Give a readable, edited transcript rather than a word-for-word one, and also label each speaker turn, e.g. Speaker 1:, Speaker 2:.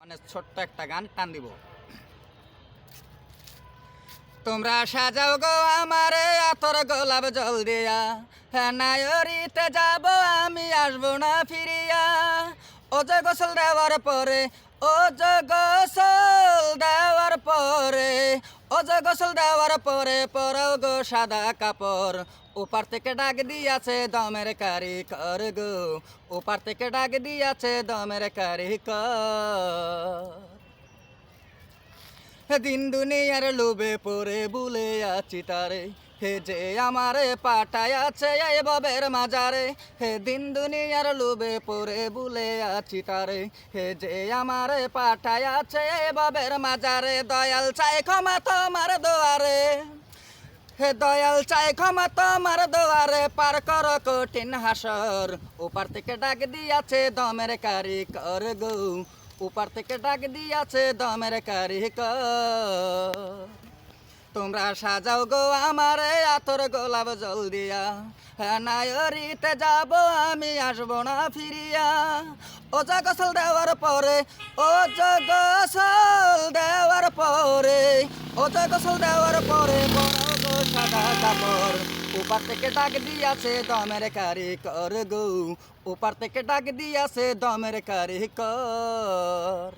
Speaker 1: মানে ছোট্ট একটা গান টান দিব। তোমরা সাজাও গো আমারে আতর গোলাপ জল দিয়া, হ্যাঁ নায়রিতে যাব আমি আসবো না ফিরিয়া। ও যে গোসল দেওয়ার পরে, ও যে গোসল দেওয়ার পরে, ও যে গোসল দেওয়ার পরে পরাও গো সাদা কাপড়। ওপার থেকে ডাক দিয়াছে দমের কারিকর গো, ওপার থেকে ডাক দিয়াছে দমের কারিকর। দিন দুনিয়ার লোভে পড়ে ভুলে আছি তারে, হে যে আমারে পাঠায় আছে এই ভবের মাজারে। হে দিন দুনিয়ার লোভে পড়ে ভুলে আছি তারে, হে যে আমারে পাঠায় আছে এই ভবের মাজারে। দয়াল চাই ক্ষমা তোমার দোয়ারে, হে দয়াল চাই ক্ষমা তোমার দোয়ারে, পার কর কঠিন হাসর। ওপার থেকে ডাক দিয়াছে দমের কারিকর গো, ওপার থেকে ডাক দিয়াছে দমের কারিকর। তোমরা সাজাও গো আমারে আতর গোলাপ জল দিয়া, হ্যাঁ নায়রিতে যাব আমি আসবো না ফিরিয়া। ও যা গোসল দেওয়ার পরে, ও যা গোসল দেওয়ার পরে, ও যা গোসল দেওয়ার পরে পরাও গো সাদা কাপড়। ওপার থেকে ডাক দিয়াছে দমের কারিকর গো, ওপার থেকে ডাক দিয়াছে দমের কারিকর।